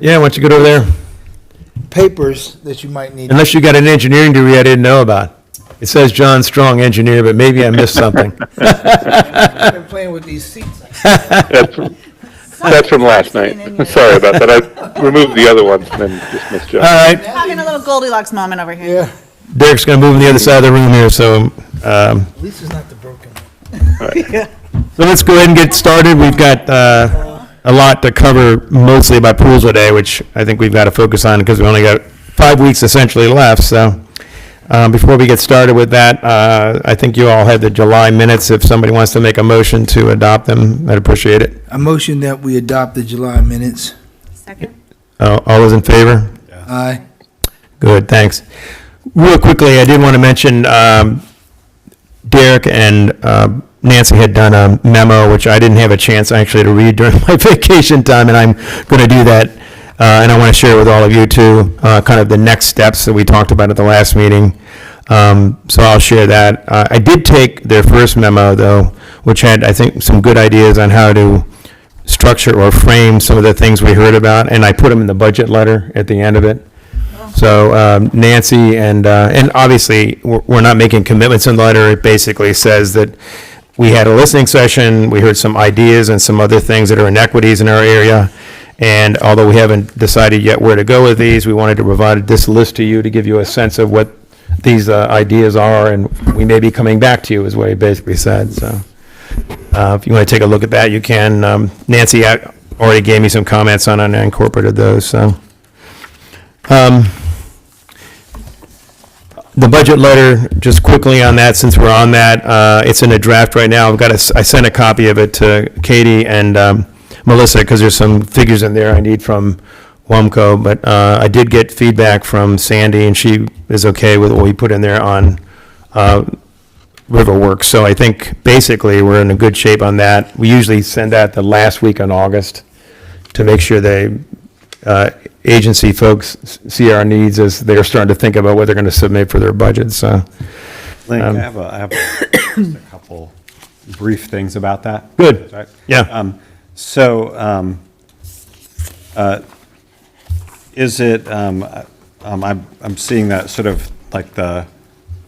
Yeah, why don't you go over there? papers that you might need. Unless you got an engineering degree I didn't know about. It says John Strong, engineer, but maybe I missed something. I've been playing with these seats. That's from last night. Sorry about that. I removed the other ones and then just missed John. All right, Having a little Goldilocks moment over here. Yeah, Derek's going to move on the other side of the room here, so at least it's not the broken one. so let's go ahead and get started. We've got a lot to cover, mostly about Poolesville Day, which I think we've got to focus on because we only got 5 weeks essentially left. So before we get started with that, I think you all have the July minutes. If somebody wants to make a motion to adopt them, I'd appreciate it. I motion that we adopt the July minutes. Second. All those in favor? Aye. Good, thanks. Real quickly, I did want to mention Derek and Nancy had done a memo, which I didn't have a chance actually to read during my vacation time, and I'm going to do that. And I want to share with all of you too, kind of the next steps that we talked about at the last meeting. So I'll share that. I did take their first memo though, which had, I think, some good ideas on how to structure or frame some of the things we heard about, and I put them in the budget letter at the end of it. So Nancy and obviously we're not making commitments in the letter. It basically says that we had a listening session, we heard some ideas and some other things that are inequities in our area. And although we haven't decided yet where to go with these, we wanted to provide this list to you to give you a sense of what these ideas are, and we may be coming back to you, is what he basically said. So if you want to take a look at that, you can. Nancy already gave me some comments on it, and I incorporated those. So the budget letter, just quickly on that, since we're on that, it's in a draft right now. I sent a copy of it to Katie and Melissa, because there's some figures in there I need from WUMCO, but I did get feedback from Sandy, and she is okay with what we put in there on Riverworks. So I think basically we're in a good shape on that. We usually send that the last week in August to make sure they agency folks see our needs as they're starting to think about what they're going to submit for their budget. So, Link, I have just a couple brief things about that. good. Right? Yeah. Is it, I'm seeing that sort of like the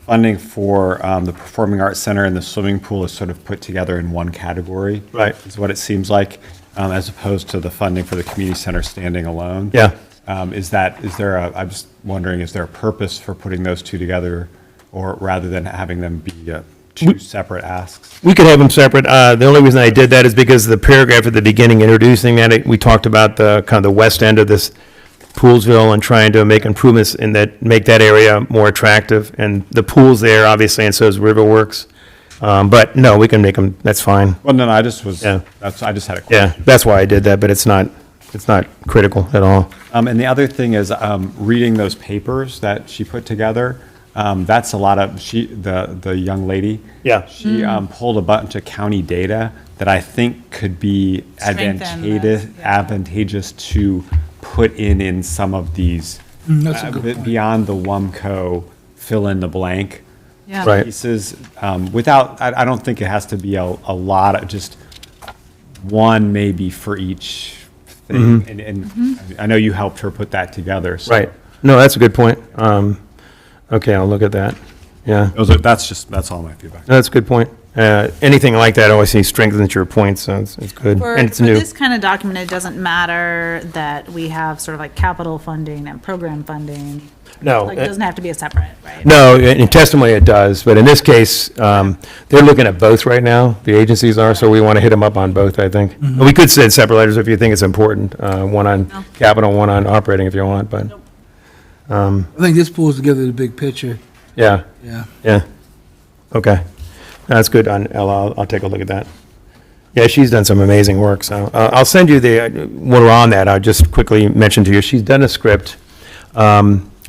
funding for the Performing Arts Center and the swimming pool is sort of put together in one category. Right. Is what it seems like, as opposed to the funding for the community center standing alone. Yeah. I'm just wondering, is there a purpose for putting those two together, or rather than having them be two separate asks? We could have them separate. The only reason I did that is because the paragraph at the beginning introducing that, we talked about the kind of the west end of this Poolesville and trying to make improvements in that, make that area more attractive. And the pool's there, obviously, and so is Riverworks. But no, we can make them, that's fine. Well, no, I just was, Yeah. I just had a question. Yeah, that's why I did that, but it's not critical at all. And the other thing is, reading those papers that she put together, that's a lot of, the young lady. Yeah. She pulled a bunch of county data that I think could be Strengthen this, yeah. advantageous to put in some of these, That's a good point. beyond the WUMCO fill in the blank Yeah. Right. pieces. Without, I don't think it has to be a lot of, just one maybe for each thing. And I know you helped her put that together. So Right. No, that's a good point. Okay, I'll look at that. Yeah, that's all my feedback. no, that's a good point. Anything like that always strengthens your points, so it's good. For, And it's for new. this kind of document, it doesn't matter that we have sort of like capital funding and program funding. No. Like, it doesn't have to be a separate, right? No, in testimony it does, but in this case, they're looking at both right now, the agencies are, so we want to hit them up on both, I think. We could send separate letters if you think it's important, one on No. capital, one on operating if you want, but, I think this pulls together the big picture. yeah, Yeah. yeah. Okay, that's good on Ella, I'll take a look at that. Yeah, she's done some amazing work, so I'll send you when we're on that, I'll just quickly mention to you, she's done a script.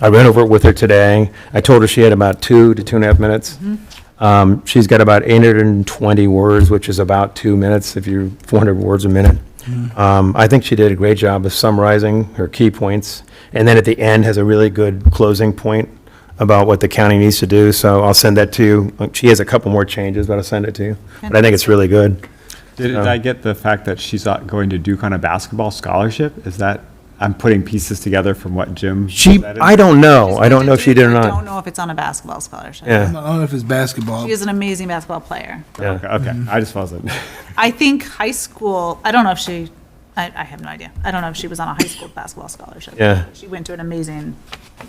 I ran over it with her today. I told her she had about 2 to 2.5 minutes. She's got about 820 words, which is about 2 minutes, 400 words a minute. I think she did a great job of summarizing her key points, and then at the end has a really good closing point about what the county needs to do, so I'll send that to you. She has a couple more changes, but I'll send it to you. But I think it's really good. Did I get the fact that she's going to do kind of basketball scholarship? Is that I'm putting pieces together from what Jim She, said. I don't know. I don't know if she did or I don't not. know if it's on a basketball scholarship. I Yeah, don't know if it's basketball. She is an amazing basketball player. yeah. Okay, I just wasn't. I think high school, I don't know if she, I have no idea. I don't know if she was on a high school basketball scholarship. Yeah. She went to an amazing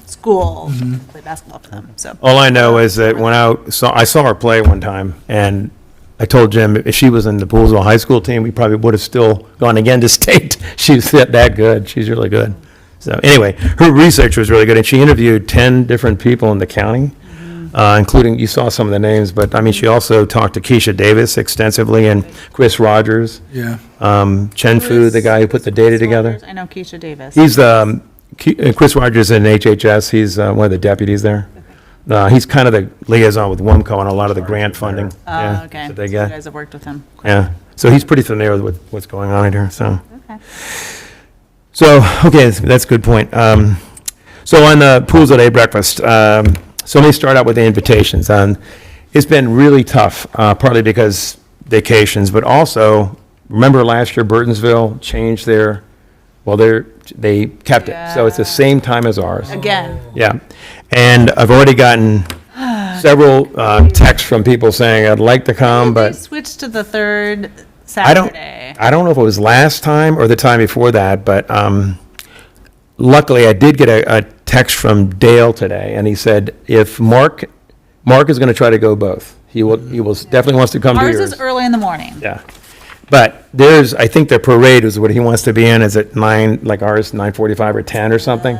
school, to play basketball for them, so. All I know is that when I saw her play one time, and I told Jim if she was in the Poolesville high school team, we probably would have still gone again to state. She's that good. She's really good. So anyway, her research was really good, and she interviewed 10 different people in the county, including, you saw some of the names, but I mean, she also talked to Keisha Davis extensively and Chris Rogers, Yeah. Chen Fu, the guy who put the data together. I know Keisha Davis. He's Chris Rogers in HHS. He's one of the deputies there. He's kind of the liaison with WUMCO on a lot of the grant funding. Oh, okay. That So they you get. guys have worked with him. Yeah. So he's pretty familiar with what's going on in here. So. Okay. So, okay, that's a good point. So on the Pools Day breakfast, so let me start out with the invitations. It's been really tough, partly because vacations, but also, remember last year Burtonsville changed they kept it. So it's the same time as ours. Again, Yeah. And I've already gotten several texts from people saying, I'd like to come, they but switched to the third I don't know if it was last time or the time before that, but luckily I did get a text from Dale today, and he said if Mark is going to try to go both. He will definitely wants to come to Ours yours. is early in the morning. Yeah. But I think the parade is what he wants to be in is at 9, like ours, 9:45 or 10 or something.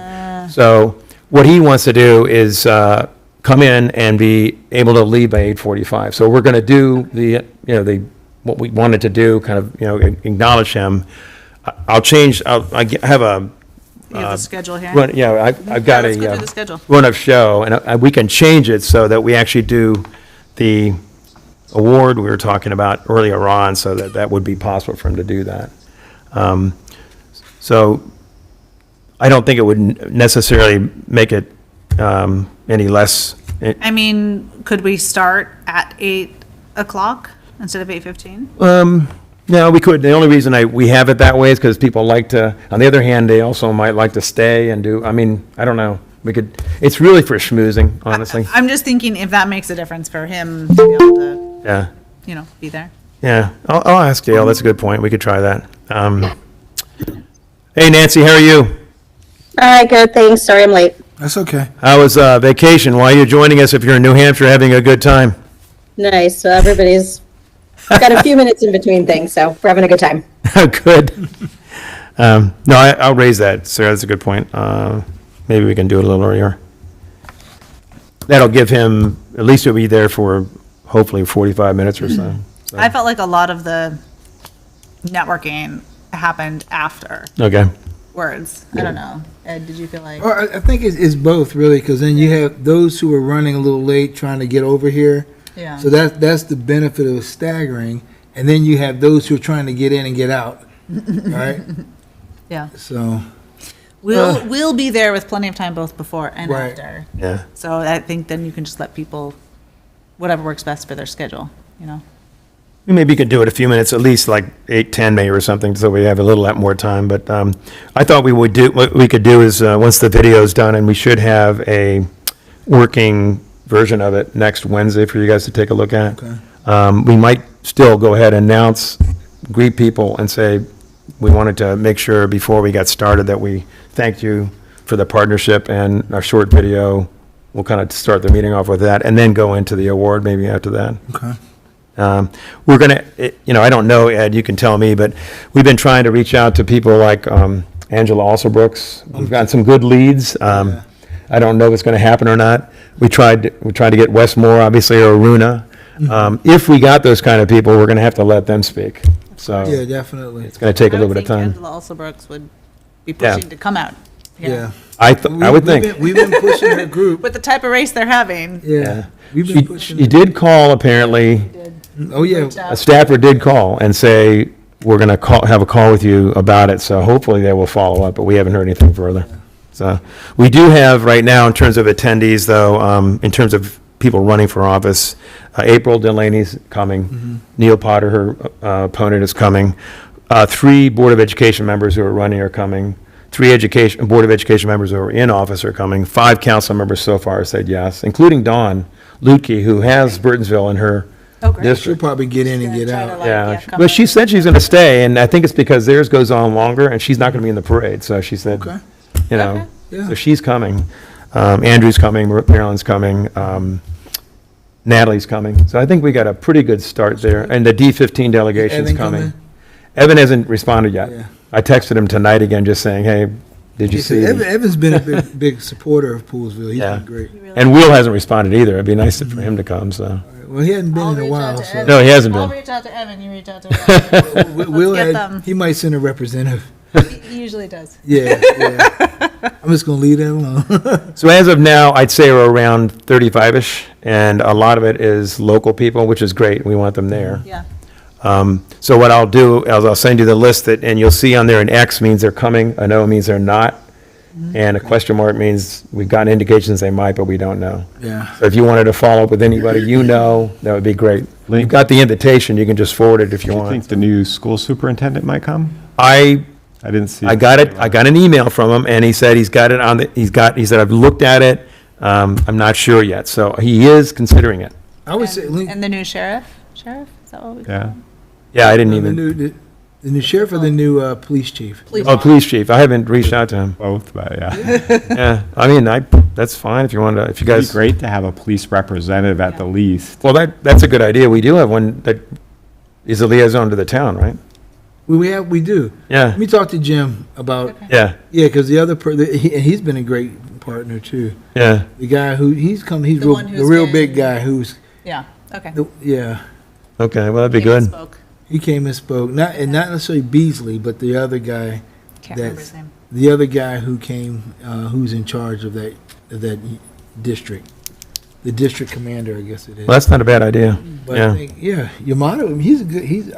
So what he wants to do is come in and be able to leave by 8:45. So we're going to do what we wanted to do, kind of, acknowledge him. I have a You have the schedule here? run, I've got let's go a through the schedule. run-up show, and we can change it so that we actually do the award we were talking about earlier on, so that would be possible for him to do that. So I don't think it would necessarily make it any less. I mean, could we start at 8 o'clock instead of 8:15? No, we could. The only reason we have it that way is because people like to, on the other hand, they also might like to stay and do, I don't know. It's really for schmoozing, honestly. I'm just thinking if that makes a difference for him to be able to, Yeah, be there. yeah. I'll ask Dale. That's a good point. We could try that. Hey, Nancy, how are you? All right, good, thanks. Sorry I'm late. That's okay. How was vacation? Why are you joining us if you're in New Hampshire having a good time? Nice. So everybody's got a few minutes in between things, so we're having a good time. Good. No, I'll raise that, Sarah. That's a good point. Maybe we can do it a little earlier. That'll give him, at least he'll be there for hopefully 45 minutes or so. I felt like a lot of the networking happened after Okay. words. I don't know. Ed, did you feel like? Well, I think it's both, really, because then you have those who are running a little late trying to get over here. Yeah. So that's the benefit of staggering. And then you have those who are trying to get in and get out, right? Yeah. So, We'll be there with plenty of time both before and Right. after. Yeah. So I think then you can just let people, whatever works best for their schedule, We maybe could do it a few minutes, at least like 8:10 maybe or something, so we have a little more time. But I thought what we could do is, once the video's done, and we should have a working version of it next Wednesday for you guys to take a look at. Okay. We might still go ahead and announce, greet people and say, we wanted to make sure before we got started that we thanked you for the partnership and our short video. We'll kind of start the meeting off with that and then go into the award maybe after that. okay. We're going to, I don't know, Ed, you can tell me, but we've been trying to reach out to people like Angela Alsobrooks. We've gotten some good leads. I don't know if it's going to happen or not. We tried to get Westmore, obviously, or Aruna. If we got those kind of people, we're going to have to let them speak. So Yeah, definitely. it's going to take a little bit of time. Angela also Brooks would be pushing to come out. Yeah. I would think. We've been pushing her group. With the type of race they're having. Yeah. We've been pushing She did call, apparently. Oh, yeah. A staffer did call and say, we're going to have a call with you about it, so hopefully they will follow up, but we haven't heard anything further. So we do have right now, in terms of attendees, though, in terms of people running for office, April Delaney's coming. Neil Potter, her opponent, is coming. 3 Board of Education members who are running are coming. 3 Board of Education members who are in office are coming. 5 council members so far said yes, including Dawn Lutke, who has Burtonsville in her Oh, great. She'll district. probably get in and Gonna get try to, out. like, Yeah, come but she in. said she's going to stay, and I think it's because theirs goes on longer, and she's not going to be in the parade, so she said, Okay. you know, Okay. Yeah. so she's coming. Andrew's coming, Marilyn's coming, Natalie's coming. So I think we got a pretty good start there, and the D15 delegation's Evan coming. coming? Evan hasn't responded yet. Yeah. I texted him tonight again, just saying, hey, did you Yeah, see? Evan's been a big supporter of Poolesville. He's Yeah. been great. And Will hasn't responded either. It'd be nice for him to come, so. Well, he hadn't been I'll in a reach while, out to so. Evan. No, he hasn't I'll been. reach out to Evan, you reach out to Will. Will get had, them. he might send a representative. He usually does. Yeah, yeah. I'm just gonna leave that alone. So as of now, I'd say we're around 35-ish, and a lot of it is local people, which is great. We want them there. Yeah. So what I'll do is I'll send you the list that, and you'll see on there an X means they're coming, a no means they're not, and a question mark means we've gotten indications they might, but we don't know. Yeah. So if you wanted to follow up with anybody you know, that would be great. You've got the invitation, you can just forward it if you Do you think want. the new school superintendent might come? I I didn't see. got it, I got an email from him, and he said he's got it on the, he said, I've looked at it, I'm not sure yet, so he is considering it. I would say, link, And the new sheriff? Sheriff? Is that what we call Yeah. him? Yeah, I didn't the even, new sheriff or the new police chief? police chief, I haven't reached out to him. Both, but yeah. Yeah, I mean, that's fine if you want to, if you It'd be guys, great to have a police representative at the least. well, that's a good idea, we do have one that is a liaison to the town, right? We do. Yeah, Let me talk to Jim about, yeah, yeah, because the other, and he's been a great partner too. yeah, The guy who, he's The one the who's real been- big guy who's, Yeah, okay. yeah. okay, well, that'd be Came and good. spoke. He came and spoke, not necessarily Beasley, but the other guy, Can't remember That's- his name. the other guy who came, who's in charge of that district. The district commander, I guess it is. Well, that's not a bad idea, But yeah. I think, yeah, Yamato,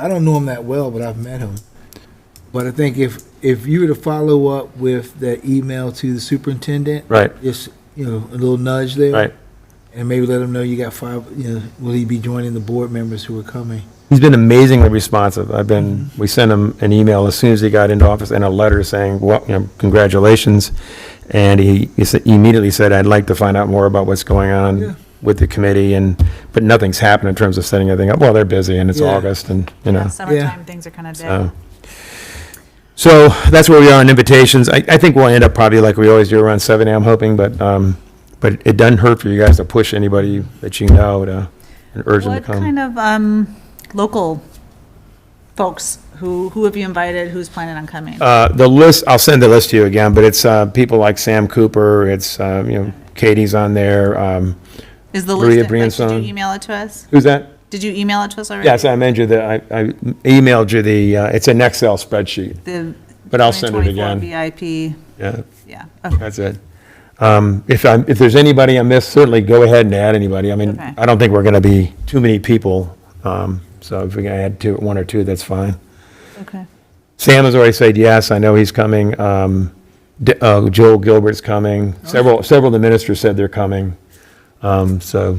I don't know him that well, but I've met him. But I think if you were to follow up with that email to the superintendent, Right, just, a little nudge there. right. And maybe let him know you got 5, will he be joining the board members who are coming? He's been amazingly responsive. We sent him an email as soon as he got into office and a letter saying, well, congratulations. And he immediately said, I'd like to find out more about what's going Yeah. on with the committee, but nothing's happened in terms of setting everything up. Well, they're busy and it's Yeah. August and, Yeah, summertime, things are kind of dead. So that's where we are on invitations. I think we'll end up probably like we always do around 7, I'm hoping, but it doesn't hurt for you guys to push anybody that you know to and urge them to What come. kind of local folks, who have you invited, who's planning on coming? The list, I'll send the list to you again, but it's people like Sam Cooper, it's, Katie's on there. Is the Maria list, did Brianson. you email it to us? Who's that? Did you email it to us already? Yes, I mentioned that, I emailed you it's an Excel spreadsheet, The but I'll send it 2024 again. VIP, Yeah, yeah, okay. that's it. If there's anybody I missed, certainly go ahead and add anybody. I mean, Okay. I don't think we're going to be too many people, so if we can add 1 or 2, that's fine. Okay. Sam has already said yes, I know he's coming. Joel Gilbert's coming. Several of the ministers said they're coming. So,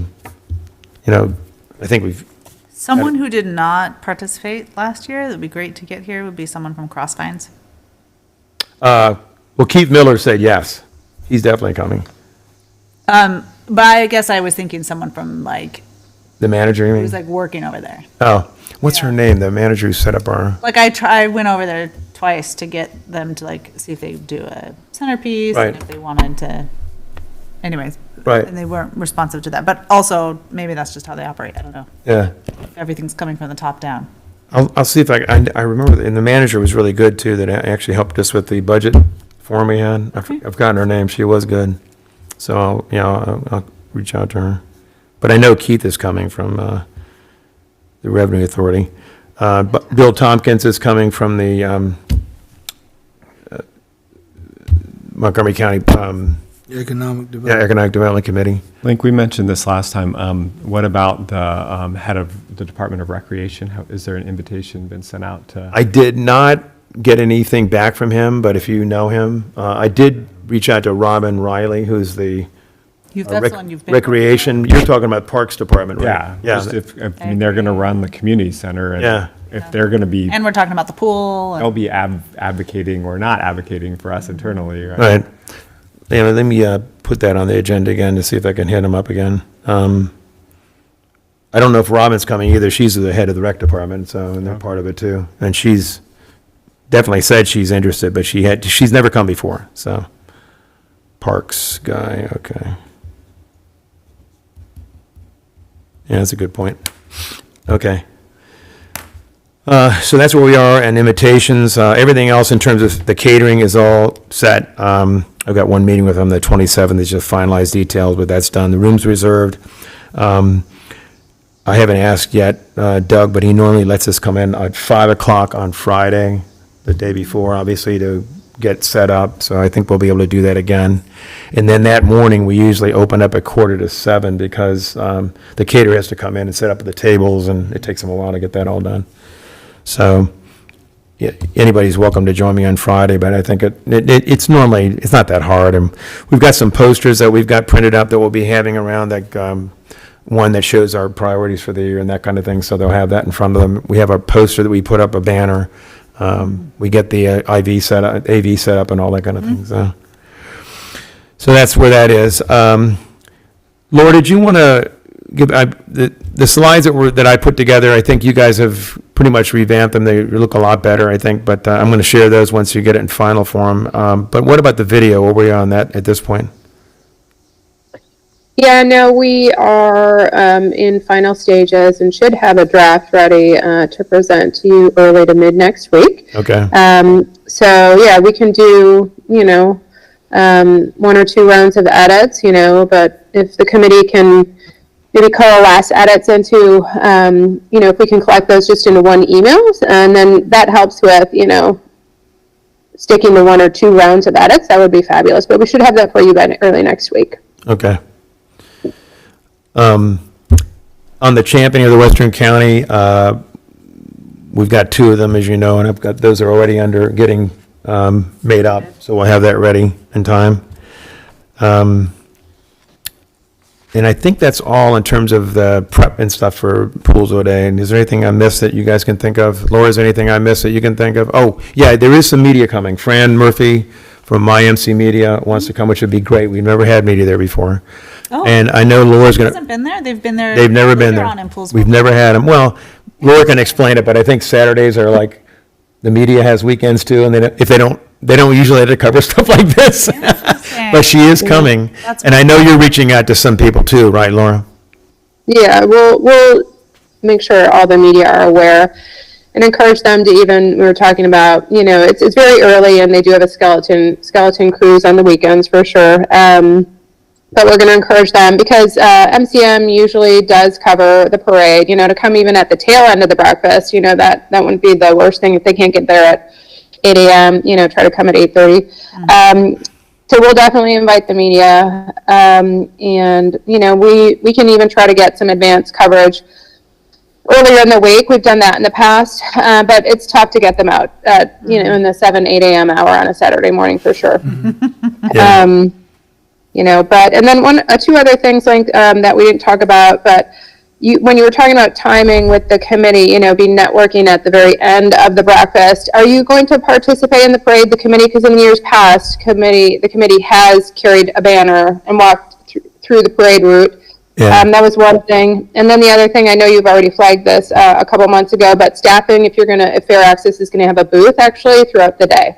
I think we've, Someone who did not participate last year, that'd be great to get here, would be someone from Crossvines. well, Keith Miller said yes. He's definitely coming. But I guess I was thinking someone from The manager, you mean? who's working over there. Oh, what's her Yeah. name? The manager who set up our, I went over there twice to get them to see if they do a centerpiece and Right. if they wanted to, anyways. Right. And they weren't responsive to that, but also maybe that's just how they operate. I don't know. yeah. Everything's coming from the top down. I'll see if I remember, and the manager was really good too, that actually helped us with the budget form we had. Okay. I've forgotten her name. She was good. So, I'll reach out to her. But I know Keith is coming from the Revenue Authority. But Bill Tompkins is coming from the Montgomery County Economic development. Economic Development Committee. Link, we mentioned this last time. What about the head of the Department of Recreation? Is there an invitation been sent out to? I did not get anything back from him, but if you know him, I did reach out to Robin Riley, who's the That's the one you've been. Recreation, you're talking about Parks Department, right? Yeah, just if, I mean, they're going to run the community center. And Yeah, if they're going to be, And we're talking about the pool. they'll be advocating or not advocating for us internally, right? Right. Yeah, let me put that on the agenda again to see if I can hit them up again. I don't know if Robin's coming either. She's the head of the rec department, so, and they're part of it too. And she's definitely said she's interested, but she's never come before, so. Parks guy, okay. Yeah, that's a good point. Okay. So that's where we are, and invitations, everything else in terms of the catering is all set. I've got one meeting with them the 27th, they just finalized details, but that's done. The room's reserved. I haven't asked yet Doug, but he normally lets us come in at 5 o'clock on Friday, the day before, obviously, to get set up, so I think we'll be able to do that again. And then that morning, we usually open up at 6:45 because the caterer has to come in and set up the tables, and it takes them a while to get that all done. So, yeah, anybody's welcome to join me on Friday, but I think it's normally, it's not that hard. And we've got some posters that we've got printed up that we'll be having around, like one that shows our priorities for the year and that kind of thing, so they'll have that in front of them. We have a poster that we put up, a banner. We get the AV set up and all that kind of thing, so that's where that is. Laura, did you want to give, the slides that I put together, I think you guys have pretty much revamped them. They look a lot better, I think, but I'm going to share those once you get it in final form. But what about the video? Where were we on that at this point? Yeah, no, we are in final stages and should have a draft ready to present to you early to mid next week. Okay. So yeah, we can do, 1 or 2 rounds of edits, but if the committee can maybe coalesce edits into, if we can collect those just into one email, and then that helps with, sticking to 1 or 2 rounds of edits, that would be fabulous. But we should have that for you by early next week. Okay. On the championing of the Western County, we've got 2 of them, as you know, and I've got, those are already getting made up, so we'll have that ready in time. And I think that's all in terms of the prep and stuff for Poolesville Day. And is there anything I missed that you guys can think of? Laura, is there anything I missed that you can think of? Oh, yeah, there is some media coming. Fran Murphy from MyMC Media wants to come, which would be great. We've never had media there before. Oh, And I know Laura's going to. hasn't been there? They've been there. They've never been later there. on in Poolesville. We've never had them. Well, Laura can explain it, but I think Saturdays are like, the media has weekends too, and if they don't usually have to cover stuff like this. Interesting. But she is coming. That's And I know you're reaching out to some people too, right, Laura? Yeah, we'll make sure all the media are aware and encourage them to we were talking about, it's very early and they do have a skeleton cruise on the weekends for sure. But we're going to encourage them because MCM usually does cover the parade, to come even at the tail end of the breakfast, that wouldn't be the worst thing if they can't get there at 8 a.m., try to come at 8:30. So we'll definitely invite the media, and we can even try to get some advanced coverage earlier in the week. We've done that in the past, but it's tough to get them out at, in the 7, 8 a.m. hour on a Saturday morning for sure. Yeah. And then 2 other things like that we didn't talk about, but when you were talking about timing with the committee, be networking at the very end of the breakfast, are you going to participate in the parade, the committee? Because in years past, the committee has carried a banner and walked through the parade route. Yeah. That was one thing. And then the other thing, I know you've already flagged this a couple months ago, but staffing, if Fair Access is going to have a booth actually throughout the day.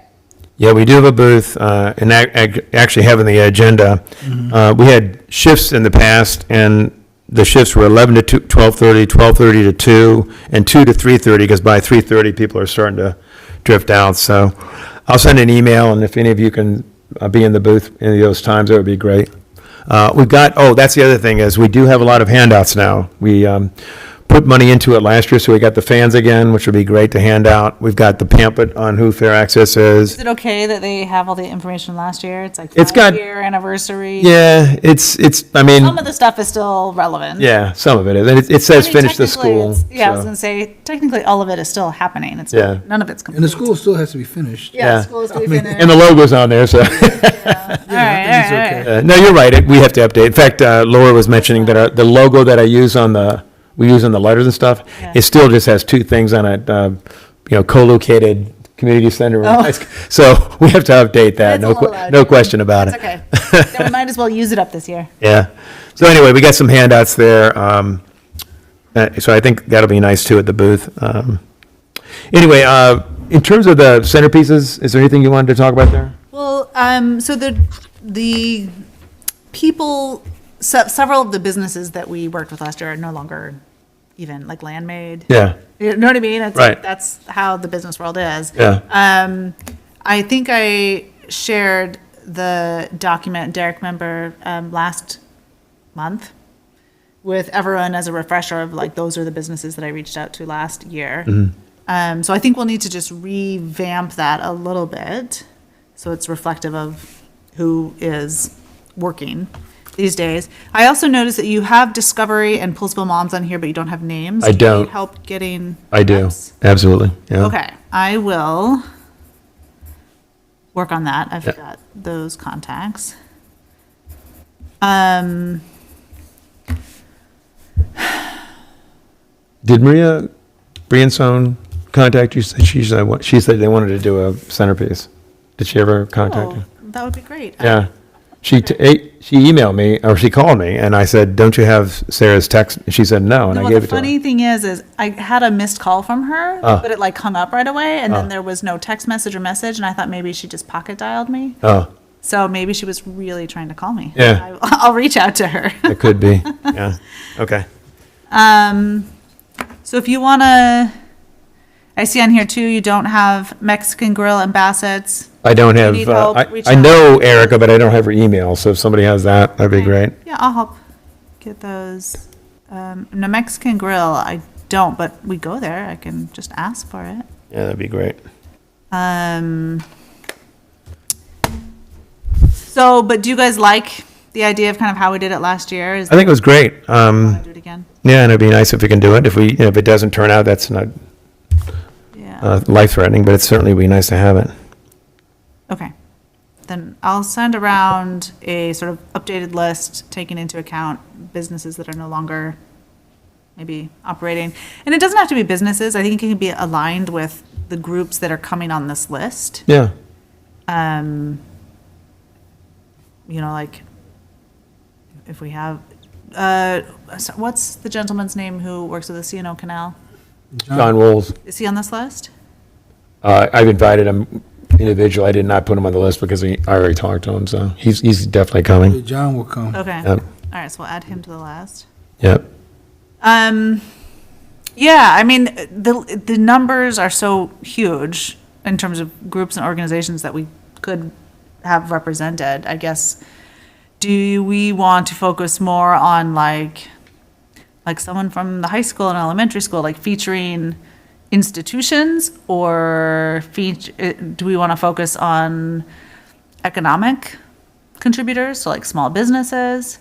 Yeah, we do have a booth, and actually having the agenda. We had shifts in the past, and the shifts were 11 to 12:30, 12:30 to 2, and 2 to 3:30, because by 3:30, people are starting to drift out. So I'll send an email, and if any of you can be in the booth any of those times, that would be great. We've got, that's the other thing, is we do have a lot of handouts now. We put money into it last year, so we got the fans again, which would be great to hand out. We've got the pamphlet on who Fair Access is. Is it okay that they have all the information last year? It's like It's got- 5-year anniversary. Yeah, I mean, Some of the stuff is still relevant. yeah, some of it is. And it says I mean, finish the technically school. it's- Yeah, I was so. going to say, technically, all of it is still happening. It's Yeah. none of it's complete. And the school still has to be finished. Yeah, Yeah. the school is to be finished. And the logo's on there, so. All right. No, you're right. We have to update. In fact, Laura was mentioning that the logo that I use on the we use in the letters and stuff. Yeah. It still just has two things on it, co-located community center. Oh. So we have to update that, That's a little no loud. question about it. That's okay. Then we might as well use it up this year. Yeah. So anyway, we got some handouts there. So I think that'll be nice too at the booth. Anyway, in terms of the centerpieces, is there anything you wanted to talk about there? Well, so the people, several of the businesses that we worked with last year are no longer even like Landmade. Yeah. You know what I mean? It's Right. like, that's how the business world is. Yeah. I think I shared the document, Derek, member, last month with everyone as a refresher of like, those are the businesses that I reached out to last year. So I think we'll need to just revamp that a little bit so it's reflective of who is working these days. I also noticed that you have Discovery and Poolesville Moms on here, but you don't have names. I Do you don't. need help getting I do. reps? Absolutely. Yeah. Okay, I will work on that. I've Yeah. got those contacts. Did Maria Brianzone contact you? She said they wanted to do a centerpiece. Did she ever contact you? Oh, that would be great. Yeah. She emailed me, or she called me, and I said, don't you have Sarah's text? She said, no, and No, I well, gave the it to her. funny thing is I had a missed call from her, Oh. but it like hung up right away, and Oh. then there was no text message or message, and I thought maybe she just pocket dialed me. Oh, So maybe she was really trying to call me. Yeah. I'll reach out to her. it could be. Yeah. Okay. So if you want to, I see on here too, you don't have Mexican Grill and Bassets. I don't have, need help, reach I out. know Erica, but I don't have her email, so if somebody has that, that'd be great. Yeah, I'll help get those. No, Mexican Grill, I don't, but we go there. I can just ask for it. Yeah, that'd be great. So, but do you guys like the idea of kind of how we did it last year? Is I think it was great. want to do it again? Yeah, and it'd be nice if we can do it. If it doesn't turn out, that's not Yeah. life-threatening, but it certainly would be nice to have it. Okay. Then I'll send around a sort of updated list, taking into account businesses that are no longer maybe operating. And it doesn't have to be businesses. I think it can be aligned with the groups that are coming on this list. Yeah. Like if we have, what's the gentleman's name who works with the C&O Canal? John Wolves. Is he on this list? I've invited him individually. I did not put him on the list because I already talked to him, so he's definitely coming. John will come. Okay. Yep. All right, so we'll add him to the list. Yep. Yeah, I mean, the numbers are so huge in terms of groups and organizations that we could have represented. I guess, do we want to focus more on like someone from the high school and elementary school, like featuring institutions, or do we want to focus on economic contributors, so like small businesses?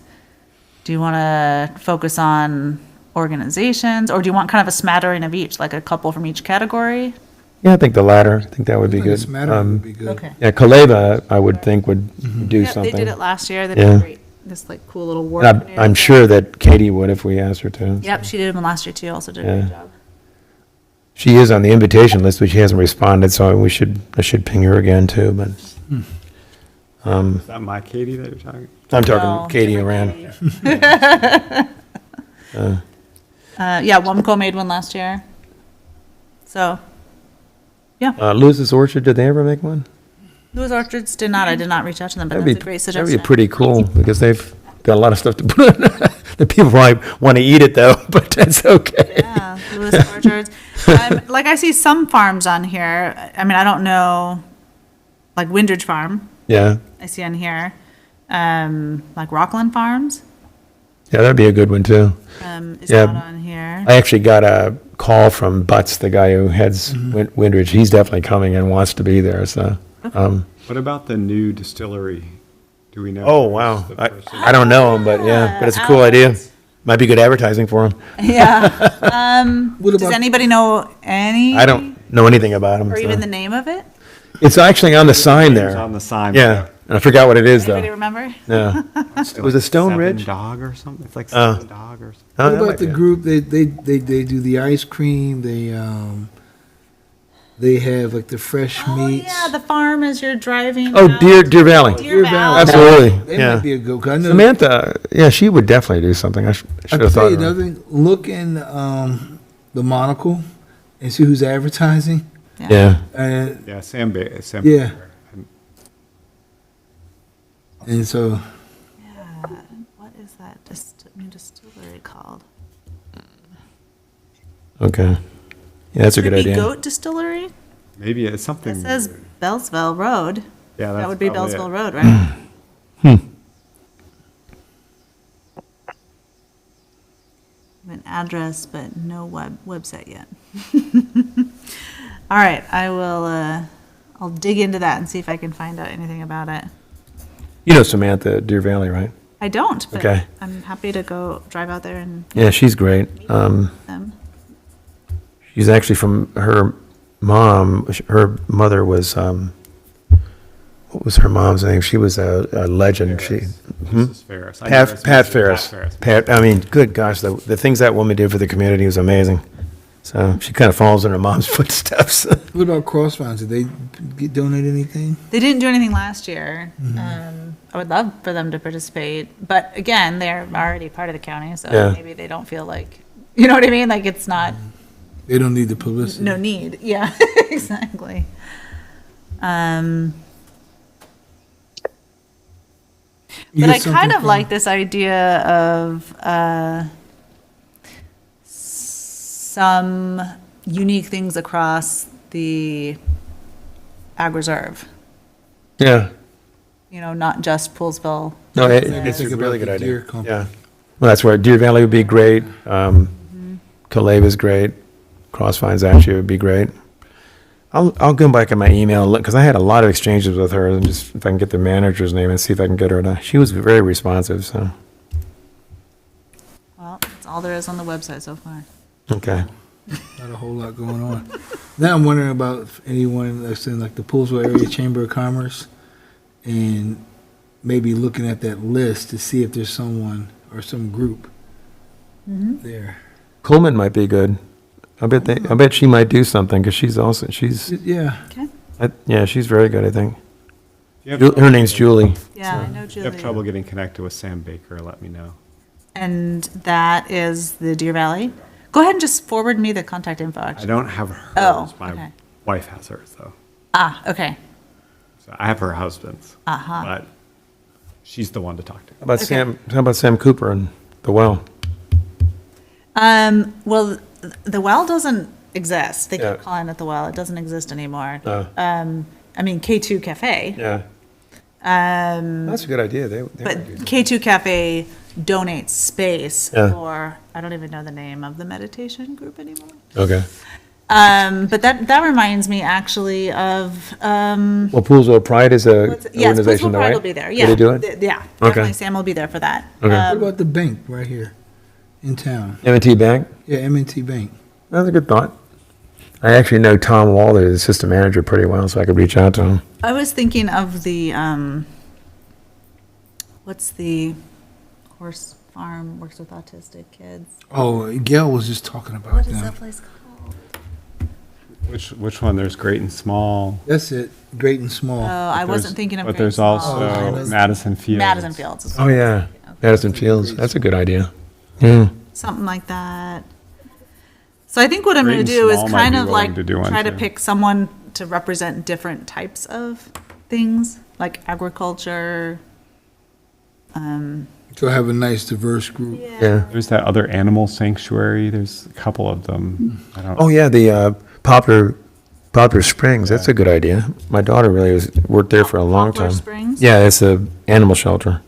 Do you want to focus on organizations, or do you want kind of a smattering of each, like a couple from each category? Yeah, I think the latter. I think that would be good. This matter would be good. Okay. Yeah, Kaleva, I would think would do Yeah, something. they did it last year. They did Yeah. great. This like cool little work. And I'm sure that Katie would if we asked her to. Yep, she did them last year too. Also did a Yeah. great job. She is on the invitation list, but she hasn't responded, so I should ping her again too, but. Is that my Katie that you're talking? I'm No, talking Katie different around. Katie. Yeah, Wumco made one last year. So, Lewis's Orchard, did they ever make one? Louis Orchards did not. I did not reach out to them, but That'd that's be a great That'd suggestion. be pretty cool, because they've got a lot of stuff to put on. The people probably want to eat it though, but that's okay. Yeah, Louis Orchards. Like I see some farms on here. I mean, I don't know, like Windridge Farm. Yeah, I see on here, like Rockland Farms. yeah, that'd be a good one too. Is Yeah. not on here. I actually got a call from Butts, the guy who heads Windridge. He's definitely coming and wants to be there, so. What about the new distillery? Do we know? Oh, who's wow. the person? I don't know him, but yeah, but it's a cool idea. Might be good advertising for him. Yeah. What Does about, anybody know any? I don't know anything about him. Or so. even the name of it? It's actually on the sign It's there. on the sign. Yeah, And I forgot what it is, Anybody though. remember? No. Was it Stone Seven Ridge? Dog or something? It's like Oh. Seven Dog or something. Oh, What that about might the be it. group? They do the ice cream. They have like the fresh Oh, meats. yeah, the farm as you're driving. Oh, out. Deer Valley. Deer Valley. Absolutely, They yeah. might be a go. I know. Samantha, yeah, she would definitely do something. I should I have can thought tell you of her. doesn't look in the monocle and see who's advertising. Yeah. Yeah, Sam Yeah. Baker. And so What is that new distillery called? Okay. Yeah, that's a good Could it be idea. Goat Distillery? Maybe it's something. It says Bellsville Road. Yeah, That that's would be probably it. Bellsville Road, right? An address, but no website yet. All right, I'll dig into that and see if I can find out anything about it. You know Samantha at Deer Valley, right? I don't, but Okay. I'm happy to go drive out there and Yeah, she's great. them. She's actually from her mom. Her mother was, what was her mom's name? She was a legend. She, Mrs. Ferris. I know Pat, it's Pat Mrs. Ferris. Ferris. Pat, I mean, good gosh, the things that woman did for the community was amazing. So she kind of follows in her mom's footsteps. what about Crossbones? Did they donate anything? They didn't do anything last year. Mm-hmm. I would love for them to participate, but again, they're already part of the county, so Yeah. maybe they don't feel like, you know what I mean? Like it's not, They don't need the publicity. no need. Yeah, exactly. You But get I something kind of from- like this idea of some unique things across the ag reserve. Yeah. You know, not just Poolesville. No, Maybe it's think a about really the good deer idea. company. Yeah. Well, that's where Deer Valley would be great. Caleva's great. Crossvines actually would be great. I'll go back in my email, because I had a lot of exchanges with her, and just if I can get the manager's name and see if I can get her to, she was very responsive, so, Well, that's all there is on the website so far. okay. Not a whole lot going on. Now I'm wondering about if anyone that's in like the Poolesville Area Chamber of Commerce and maybe looking at that list to see if there's someone or some group there. Coleman might be good. I bet she might do something, because she's also, Yeah. Okay. yeah, she's very good, I think. If you have Her trouble- name's Julie. Yeah, I know If you have Julie. trouble getting connected with Sam Baker, let me know. And that is the Deer Valley. Go ahead and just forward me the contact info, I actually. don't have hers. Oh, My okay. wife has hers, though. Ah, okay. So I have her husband's. Uh-huh. But she's the one to talk to. How about Sam Cooper and the well? Well, the well doesn't exist. They Yeah. keep calling it the well. It doesn't exist anymore. Oh. I mean, K2 Cafe. Yeah. That's a good idea. They But might do that. K2 Cafe donates space Yeah. for, I don't even know the name of the meditation group anymore. Okay. But that reminds me actually of, Well, Poolesville Pride is a yes, organization, Poolesville though, Pride right? will be there. Did Yeah. they do it? Yeah, Okay. definitely Sam will be there for that. Okay. What about the bank right here in town? M&T Bank? Yeah, M&T Bank. That's a good thought. I actually know Tom Walder, the assistant manager, pretty well, so I could reach out to him. I was thinking of the, what's the horse farm, works with autistic kids? Oh, Gail was just talking about What is them. that place called? Which one? There's Great and Small. That's it, great and small. Oh, I But wasn't there's- thinking of. But Great there's Small. also Oh, Madison Fields. Madison Fields. is- Oh, yeah. Madison Fields. That's a good idea. Yeah. Something like that. So I think what I'm Great gonna and do is Small might kind be of willing like to do one try to too. pick someone to represent different types of things, like agriculture. So have a nice diverse group. Yeah. There's that other animal sanctuary. There's a couple of them. I don't. Oh, yeah, the Poplar Springs. That's a good idea. My daughter really worked there for a long Poplar time. Springs? Yeah, it's a animal shelter.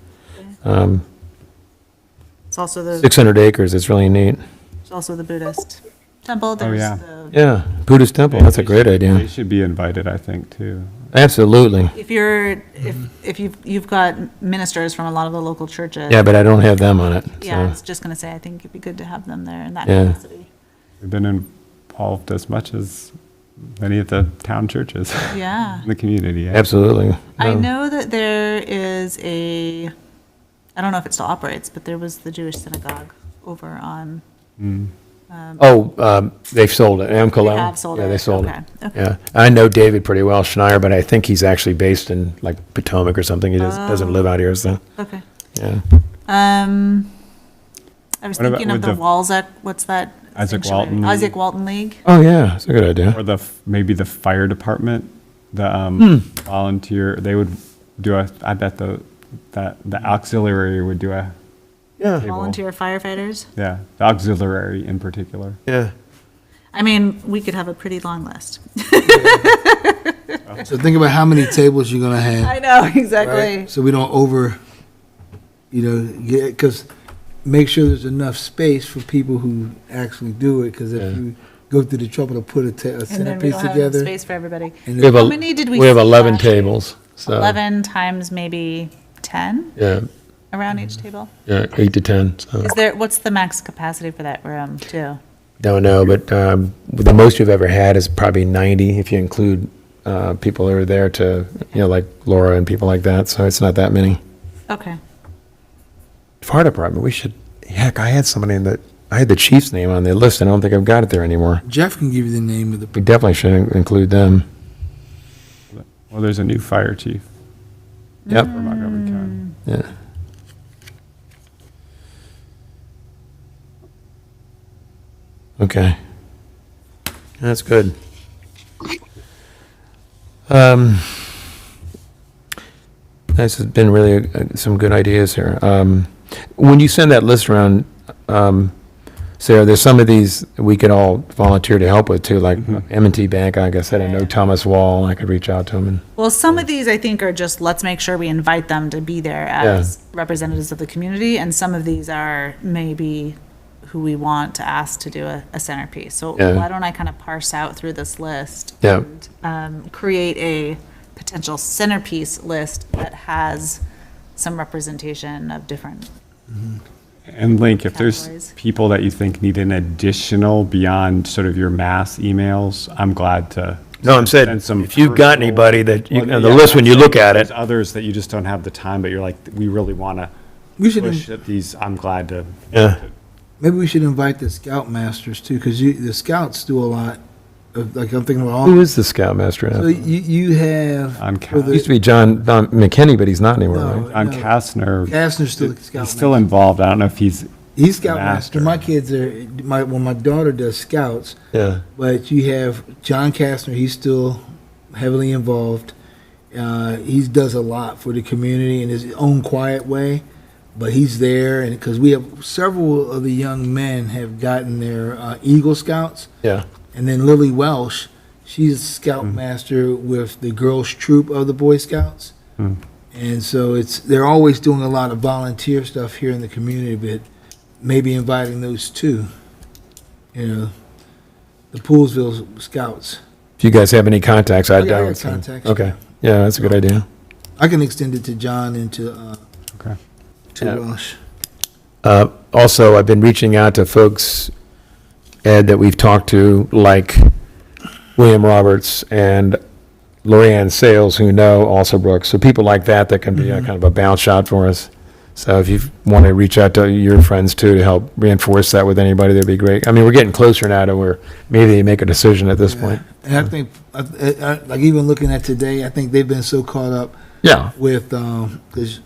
It's also the, 600 acres. It's really neat. it's also the Buddhist temple. There's yeah. the, Yeah, Buddhist temple. That's a great They idea. should be invited, I think, too. Absolutely. if you're, if you've got ministers from a lot of the local churches. Yeah, but I don't have them on it. Yeah, I so. was just gonna say, I think it'd be good to have them there in that Yeah. capacity. We've been involved as much as many of the town churches Yeah. in the community. Yeah. Absolutely. I No. know that there is I don't know if it still operates, but there was the Jewish synagogue over on, They've sold it. Amcolell. They have sold Yeah, it. they sold Okay, it. okay. Yeah. I know David pretty well, Schneier, but I think he's actually based in like Potomac or something. He doesn't live out here, so, okay. yeah. I was What about thinking of with the the- Walzak, what's that? Isaac sanctuary? Walton. Isaac Walton League. Oh, yeah, that's a good idea. Or maybe the fire department, the volunteer, they would do I bet the auxiliary would do a, Yeah, Volunteer firefighters. yeah, the auxiliary in particular. yeah. I mean, we could have a pretty long list. So think about how many tables you're gonna have. I know, exactly. Right? So we don't because make sure there's enough space for people who actually do it, because if Yeah. you go through the trouble to put a And then we centerpiece don't have enough together. space for everybody. And We have How a- many did we We have see 11 last year? tables, so. 11 times maybe 10 Yeah, around each table? yeah, 8 to 10, so. What's the max capacity for that room, too? Don't know, but the most we've ever had is probably 90, if you include people who are there to, like Laura and people like that, so it's not that many. Okay. Fire department, we should, heck, I had somebody I had the chief's name on the list, and I don't think I've got it there anymore. Jeff can give you the name of the. We definitely should include them. Well, there's a new fire chief Yep, for Montgomery County. yeah. Okay. That's good. This has been really some good ideas here. When you send that list around, Sarah, there's some of these we could all volunteer to help with too, like M&T Bank, like I said, I know Thomas Wall, I could reach out to him and. Well, some of these, I think, are just, let's make sure we invite them to be there as representatives of the community, and some of these are maybe who we want to ask to do a centerpiece. So Yeah. why don't I kind of parse out through this list? Yeah. And create a potential centerpiece list that has some representation of different, And Link, if there's Categories. people that you think need an additional beyond sort of your mass emails, I'm glad to. No, I'm saying, send some if you've got personal- anybody that, Well, the yeah, list, when you look at There's it, others that you just don't have the time, but you're like, we really want to We should push at these. I'm glad to. yeah, maybe we should invite the scoutmasters too, because the scouts do a lot of, like, I'm thinking about all. who is the scoutmaster? So you have On for Used to the be John McKinney, but he's not anymore, No. right? On Kastner, Kastner's still the he's scoutmaster. still involved. I don't know if he's. He's scoutmaster. Master. My kids are my daughter does scouts, Yeah, but you have John Kastner. He's still heavily involved. He does a lot for the community in his own quiet way, but he's there, and because we have several of the young men have gotten their Eagle Scouts, yeah, and then Lily Welsh, she's scoutmaster with the girls troop of the Boy Scouts, and so they're always doing a lot of volunteer stuff here in the community, but maybe inviting those two, the Poolesville Scouts. if you guys have any contacts, I'd I got doubt. so- contacts, Okay, yeah, that's a good idea. I can extend it to John and to Okay. Yeah. Welsh. Also, I've been reaching out to folks, Ed, that we've talked to, like William Roberts and Lorianne Sales, who know also Brooks. So people like that can be a kind of a bounce shot for us. So if you want to reach out to your friends too to help reinforce that with anybody, that'd be great. I mean, we're getting closer now to where maybe they make a decision at this point. And I think, like even looking at today, I think they've been so caught up Yeah, with, because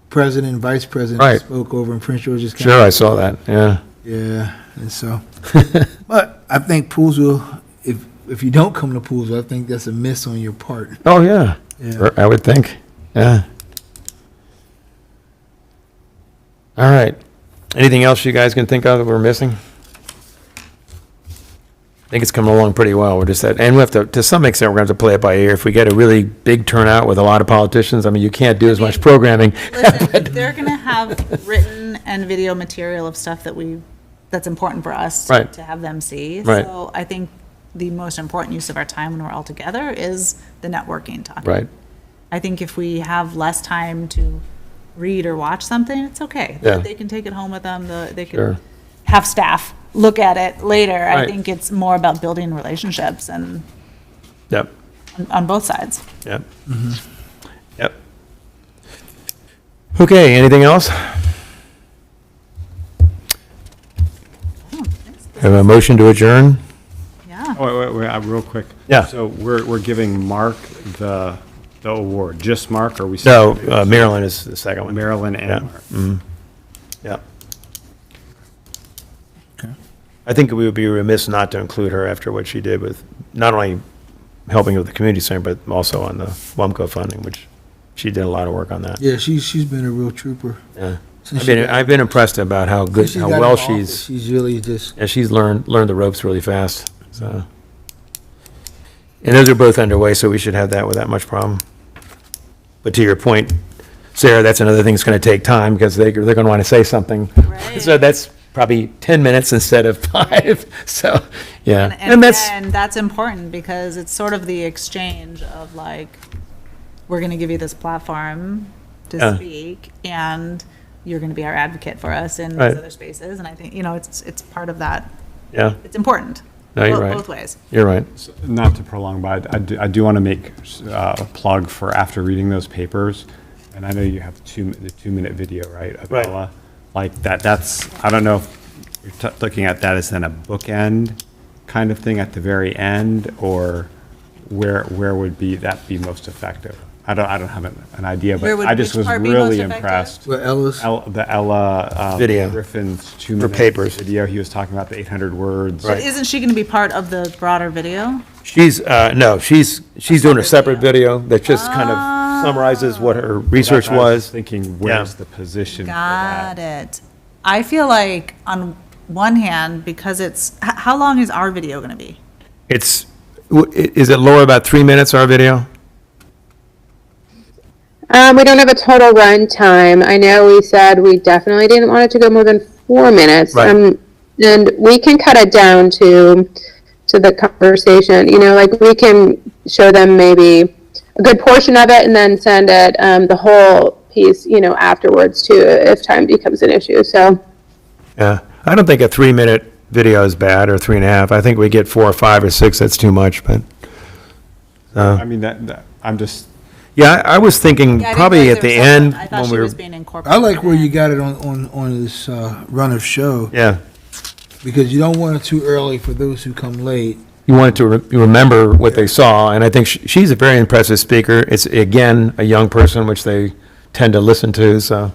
President and Vice President Right. spoke over in Prince George's County. sure, I saw that, yeah. Yeah, and so, but I think Poolesville, if you don't come to Poolesville, I think that's a miss on your part. Oh, yeah, Yeah. I would think, yeah. All right. Anything else you guys can think of that we're missing? I think it's coming along pretty well. We're just and we have to some extent, we're going to have to play it by ear. If we get a really big turnout with a lot of politicians, I mean, you can't do as much programming. listen, they're gonna have written and video material of stuff that's important for us Right. to have them see. Right. So I think the most important use of our time when we're all together is the networking talk. Right, I think if we have less time to read or watch something, it's okay. Yeah. They can take it home with them, they Sure. can have staff look at it later. I Right. think it's more about building relationships and Yep, on both sides. yep. Yep. Okay, anything else? Have a motion to adjourn? Yeah. Oh, wait, real quick. Yeah. So we're giving Mark the award, just Mark, or we? No, Maryland is the second one. Marilyn Yeah. and Mark. Yeah. I think we would be remiss not to include her after what she did with, not only helping with the community center, but also on the WUMCO funding, which she did a lot of work on that. Yeah, she's been a real trooper. Yeah. Since I've been impressed about how good, since she how got in well office, she's really just, yeah, she's learned the ropes really fast, so. And those are both underway, so we should have that without much problem. But to your point, Sarah, that's another thing that's gonna take time, because they're gonna wanna say something. Right. So that's probably 10 minutes instead of 5, so, yeah. And that's, that's important because it's sort of the exchange of like, we're going to give you this platform to Yeah. speak, and you're going to be our advocate for us in Right. these other spaces. And I think, it's part of that. yeah, It's important. No, you're right. Both ways. you're right. Not to prolong, but I do want to make a plug for after reading those papers, and I know you have the 2-minute video, right? Of Right. Ella. Like that's, I don't know if you're looking at that as then a bookend kind of thing at the very end, or where would that be most effective? I don't have an idea, Where but would I just which was part be really most effective? impressed. what Ella's, The Ella Video. Griffin's 2-minute papers. video. He was talking about the 800 words. Right. Isn't she going to be part of the broader video? She's, no, she's doing a separate video that just kind of summarizes what her research I was was. thinking, where's the position for Got that? it. I feel like on one hand, because how long is our video going to be? It's, is it, Laura, about 3 minutes, our video? We don't have a total run time. I know we said we definitely didn't want it to go more than 4 minutes. Right. And we can cut it down to the conversation, like we can show them maybe a good portion of it and then send it, the whole piece, afterwards too, if time becomes an issue. So, Yeah, I don't think a 3-minute video is bad, or 3.5. I think we get 4 or 5 or 6, that's too much, but, I mean, that I'm just, yeah, I was thinking Yeah, I didn't probably realize at there the was end, something. I thought when she we were, was being incorporated. I like where you got it on this run of show, yeah. because you don't want it too early for those who come late. You wanted to remember what they saw, and I think she's a very impressive speaker. It's, again, a young person, which they tend to listen to, so,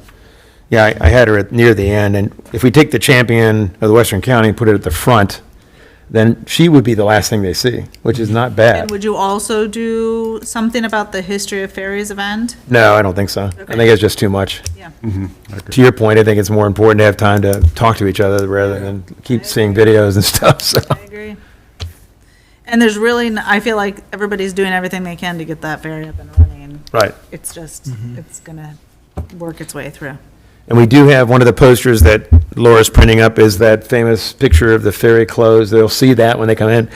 yeah, I had her near the end, and if we take the champion of the Western County and put it at the front, then she would be the last thing they see, which is not And bad. would you also do something about the History of Fairies event? No, I don't think so. I think it's just too much. Yeah. To your point, I think it's more important to have time to talk to each other rather than keep seeing videos and stuff, so. I agree. And there's really, I feel like everybody's doing everything they can to get that ferry up and running. Right. It's just, it's gonna work its way through. And we do have one of the posters that Laura's printing up is that famous picture of the ferry closed. They'll see that when they come in.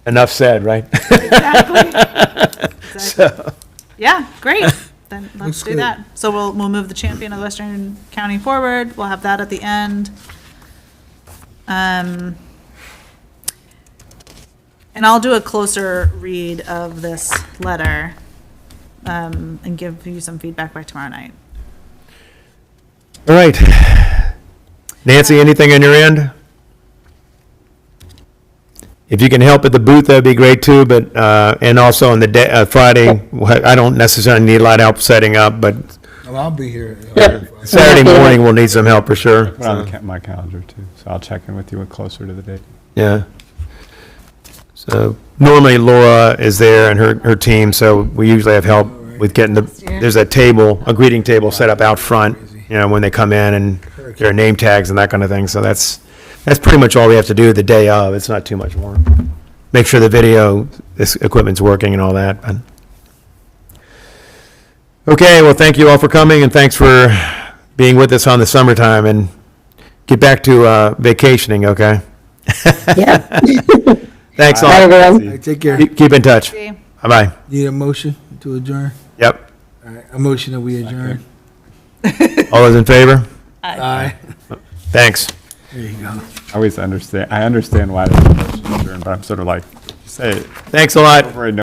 Enough said, right? Exactly. So, Yeah, great. Then let's Looks do good. that. So we'll move the champion of the Western County forward. We'll have that at the end. And I'll do a closer read of this letter, and give you some feedback by tomorrow night. all right. Nancy, anything on your end? If you can help at the booth, that'd be great too, but, and also on the day, Friday, I don't necessarily need a lot of help setting up, but Well, I'll be here. Saturday morning, we'll need some help for sure. put on my calendar too, so I'll check in with you closer to the date. Yeah. So normally Laura is there and her team, so we usually have help with getting there's a table, a greeting table set up out front, when they come in, and there are name tags and that kind of thing. So that's pretty much all we have to do the day of. It's not too much more. Make sure the video, this equipment's working and all that. But okay, well, thank you all for coming, and thanks for being with us on the summertime, and get back to vacationing, okay? yeah. Thanks a Bye, lot. everyone. All right, take care. Keep in touch. See? Bye-bye. Need a motion to adjourn? Yep. All right, a motion that we adjourn. All those in favor? Aye. Thanks. There you go. I always understand why there's a motion to adjourn, but I'm sort of like, you say it Thanks a lot. over and